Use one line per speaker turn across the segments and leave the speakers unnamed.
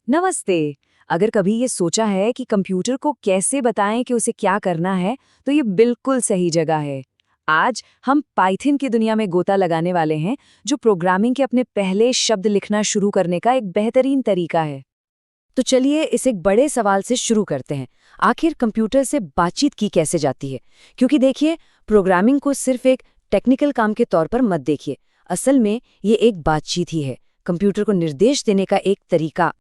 नमस्ते। अगर कभी ये सोचा है कि कंप्यूटर को कैसे बताएं कि उसे क्या करना है, तो ये बिल्कुल सही जगह है। आज हम पाइथन की दुनिया में गोता लगाने वाले हैं, जो प्रोग्रामिंग के अपने पहले शब्द लिखना शुरू करने का एक बेहतरीन तरीका है। तो चलिए इस एक बड़े सवाल से शुरू करते हैं। आखिर कंप्यूटर से बातचीत की कैसे जाती है? क्योंकि देखिए, प्रोग्रामिंग को सिर्फ एक टेक्निकल काम के तौर पर मत देखिए। असल में ये एक बातचीत ही है, कंप्यूटर को निर्देश देने का एक तरीका।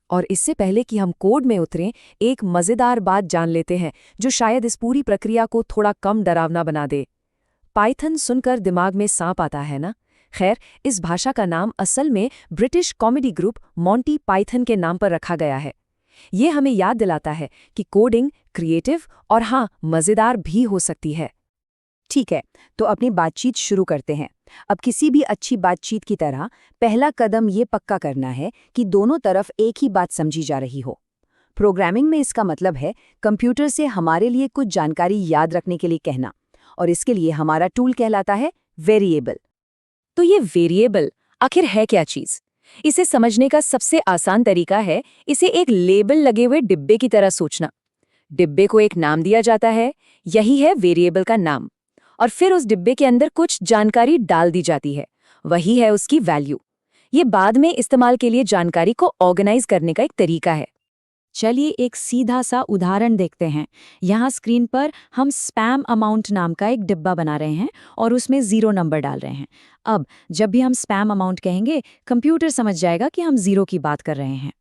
और इससे पहले कि हम कोड में उतरें, एक मज़ेदार बात जान लेते हैं जो शायद इस पूरी प्रक्रिया को थोड़ा कम डरावना बना दे। पाइथन सुनकर दिमाग में सांप आता है ना? खैर, इस भाषा का नाम असल में British comedy group Monty Python के नाम पर रखा गया है। ये हमें याद दिलाता है कि कोडिंग क्रिएटिव और हाँ, मज़ेदार भी हो सकती है। ठीक है, तो अपनी बातचीत शुरू करते हैं। अब किसी भी अच्छी बातचीत की तरह पहला कदम ये पक्का करना है कि दोनों तरफ एक ही बात समझी जा रही हो। प्रोग्रामिंग में इसका मतलब है कंप्यूटर से हमारे लिए कुछ जानकारी याद रखने के लिए कहना, और इसके लिए हमारा टूल कहलाता है वेरिएबल। तो ये वेरिएबल आखिर है क्या चीज़? इसे समझने का सबसे आसान तरीका है इसे एक लेबल लगे हुए डिब्बे की तरह सोचना। डिब्बे को एक नाम दिया जाता है, यही है वेरिएबल का नाम। और फिर उस डिब्बे के अंदर कुछ जानकारी डाल दी जाती है, वही है उसकी वैल्यू। ये बाद में इस्तेमाल के लिए जानकारी को ऑर्गेनाइज करने का एक तरीका है। चलिए एक सीधा सा उदाहरण देखते हैं। यहाँ स्क्रीन पर हम स्पैम अमाउंट नाम का एक डिब्बा बना रहे हैं और उसमें 0 नंबर डाल रहे हैं। अब जब भी हम स्पैम अमाउंट कहेंगे, कंप्यूटर समझ जाएगा कि हम 0 की बात कर रहे हैं।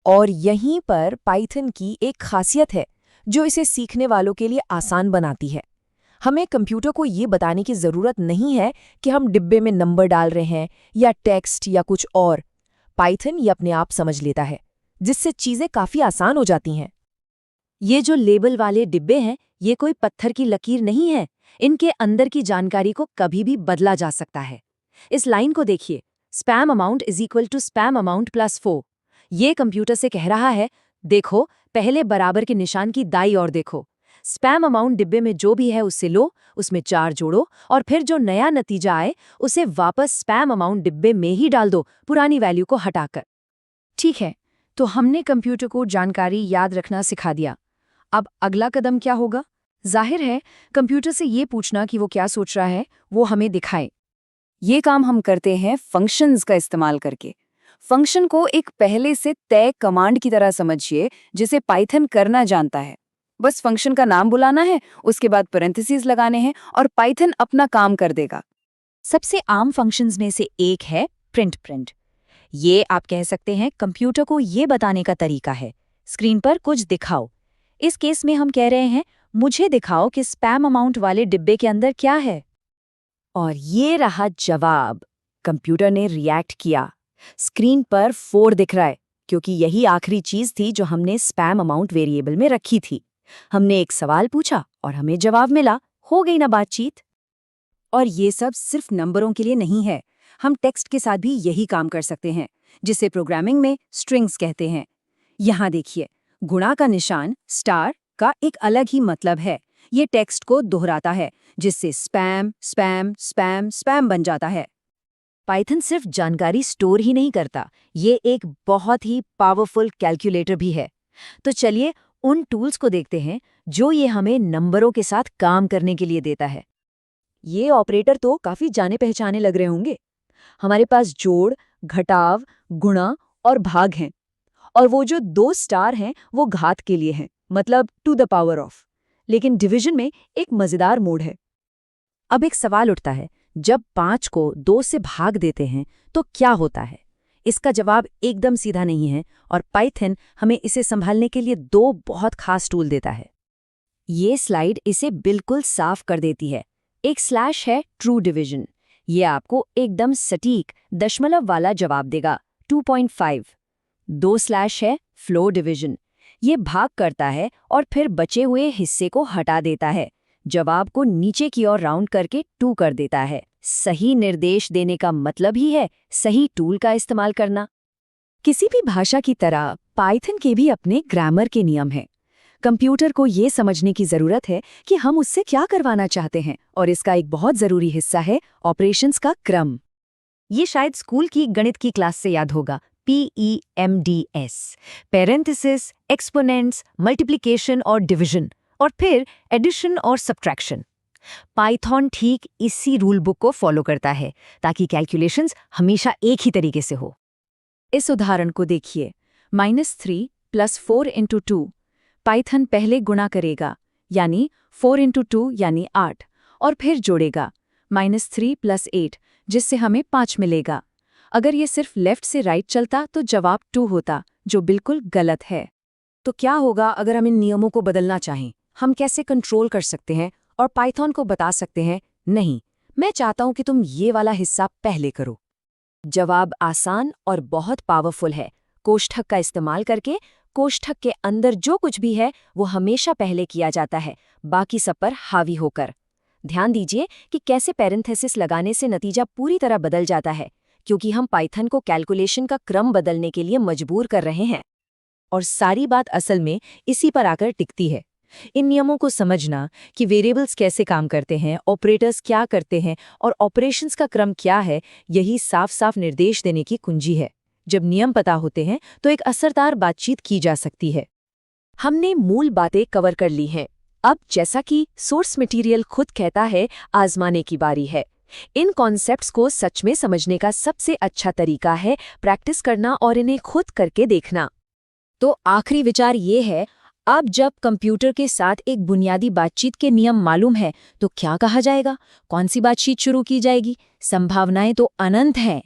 और यहीं पर पाइथन की एक खासियत है जो इसे सीखने वालों के लिए आसान बनाती है। हमें कंप्यूटर को ये बताने की ज़रूरत नहीं है कि हम डिब्बे में नंबर डाल रहे हैं या टेक्स्ट या कुछ और। पाइथन ये अपने आप समझ लेता है, जिससे चीज़ें काफ़ी आसान हो जाती हैं। ये जो लेबल वाले डिब्बे हैं, ये कोई पत्थर की लकीर नहीं है। इनके अंदर की जानकारी को कभी भी बदला जा सकता है। इस लाइन को देखिए, spam amount is equal to spam amount plus 4। ये कंप्यूटर से कह रहा है, देखो, पहले बराबर के निशान की दाईं ओर देखो। स्पैम अमाउंट डिब्बे में जो भी है उससे लो, उसमें 4 जोड़ो और फिर जो नया नतीजा आए उसे वापस स्पैम अमाउंट डिब्बे में ही डाल दो, पुरानी वैल्यू को हटाकर। ठीक है, तो हमने कंप्यूटर को जानकारी याद रखना सिखा दिया। अब अगला कदम क्या होगा? जाहिर है, कंप्यूटर से ये पूछना कि वो क्या सोच रहा है, वो हमें दिखाए। ये काम हम करते हैं फंक्शंस का इस्तेमाल करके। फंक्शन को एक पहले से तय कमांड की तरह समझिए, जिसे पाइथन करना जानता है। बस फंक्शन का नाम बुलाना है, उसके बाद पैरेंथेसिस लगाने हैं और पाइथन अपना काम कर देगा। सबसे आम फंक्शंस में से एक है प्रिंट। ये आप कह सकते हैं कंप्यूटर को ये बताने का तरीका है, स्क्रीन पर कुछ दिखाओ। इस केस में हम कह रहे हैं, मुझे दिखाओ कि स्पैम अमाउंट वाले डिब्बे के अंदर क्या है। और ये रहा जवाब। कंप्यूटर ने रिएक्ट किया। स्क्रीन पर 4 दिख रहा है, क्योंकि यही आखिरी चीज थी जो हमने स्पैम अमाउंट वेरिएबल में रखी थी। हमने एक सवाल पूछा और हमें जवाब मिला, हो गई ना बातचीत। और ये सब सिर्फ नंबरों के लिए नहीं है, हम टेक्स्ट के साथ भी यही काम कर सकते हैं, जिसे प्रोग्रामिंग में स्ट्रिंग्स कहते हैं। यहाँ देखिए, गुणा का निशान स्टार का एक अलग ही मतलब है। ये टेक्स्ट को दोहराता है, जिससे स्पैम स्पैम स्पैम स्पैम बन जाता है। पाइथन सिर्फ जानकारी स्टोर ही नहीं करता, ये एक बहुत ही पावरफुल कैलकुलेटर भी है। तो चलिए उन टूल्स को देखते हैं जो ये हमें नंबरों के साथ काम करने के लिए देता है। ये ऑपरेटर तो काफी जाने पहचाने लग रहे होंगे। हमारे पास जोड़, घटाव, गुणा और भाग हैं। और वो जो 2 स्टार हैं वो घात के लिए हैं, मतलब टू द पावर ऑफ। लेकिन डिवीजन में एक मजेदार मोड है। अब एक सवाल उठता है, जब 5 को 2 से भाग देते हैं तो क्या होता है? इसका जवाब एकदम सीधा नहीं है, और पाइथन हमें इसे संभालने के लिए 2 बहुत खास टूल देता है। ये स्लाइड इसे बिल्कुल साफ कर देती है। एक स्लैश है ट्रू डिवीजन, ये आपको एकदम सटीक दशमलव वाला जवाब देगा, 2.5। 2 स्लैश है फ्लो डिवीजन, ये भाग करता है और फिर बचे हुए हिस्से को हटा देता है, जवाब को नीचे की ओर राउंड करके 2 कर देता है। सही निर्देश देने का मतलब ही है सही टूल का इस्तेमाल करना। किसी भी भाषा की तरह पाइथन के भी अपने ग्रामर के नियम हैं। कंप्यूटर को ये समझने की जरूरत है कि हम उससे क्या करवाना चाहते हैं, और इसका एक बहुत जरूरी हिस्सा है ऑपरेशंस का क्रम। ये शायद स्कूल की गणित की क्लास से याद होगा।
PEMDS, पैरेंथेसिस, एक्सपोनेंट्स, मल्टीप्लिकेशन और डिवीजन, और फिर एडिशन और सब्ट्रैक्शन। पाइथन ठीक इसी रूल बुक को फॉलो करता है ताकि कैलकुलेशंस हमेशा एक ही तरीके से हो।
इस उदाहरण को देखिए, -3 + 4 × 2। पाइथन पहले गुणा करेगा, यानी 4 × 2 यानी 8, और फिर जोड़ेगा -3 + 8, जिससे हमें 5 मिलेगा। अगर ये सिर्फ लेफ्ट से राइट चलता तो जवाब 2 होता, जो बिल्कुल गलत है। तो क्या होगा अगर हम इन नियमों को बदलना चाहें? हम कैसे कंट्रोल कर सकते हैं और पाइथन को बता सकते हैं, नहीं, मैं चाहता हूं कि तुम ये वाला हिस्सा पहले करो। जवाब आसान और बहुत पावरफुल है। कोष्ठक का इस्तेमाल करके कोष्ठक के अंदर जो कुछ भी है वो हमेशा पहले किया जाता है, बाकी सब पर हावी होकर। ध्यान दीजिए कि कैसे पैरेंथेसिस लगाने से नतीजा पूरी तरह बदल जाता है, क्योंकि हम पाइथन को कैलकुलेशन का क्रम बदलने के लिए मजबूर कर रहे हैं। और सारी बात असल में इसी पर आकर टिकती है। इन नियमों को समझना कि वेरिएबल्स कैसे काम करते हैं, ऑपरेटर्स क्या करते हैं और ऑपरेशंस का क्रम क्या है, यही साफ साफ निर्देश देने की कुंजी है। जब नियम पता होते हैं तो एक असरदार बातचीत की जा सकती है। हमने मूल बातें कवर कर ली हैं। अब जैसा कि सोर्स मटेरियल खुद कहता है, आजमाने की बारी है। इन कॉन्सेप्ट्स को सच में समझने का सबसे अच्छा तरीका है प्रैक्टिस करना और इन्हें खुद करके देखना। तो आखिरी विचार ये है, अब जब कंप्यूटर के साथ एक बुनियादी बातचीत के नियम मालूम है तो क्या कहा जाएगा, कौन सी बातचीत शुरू की जाएगी? संभावनाएं तो अनंत हैं।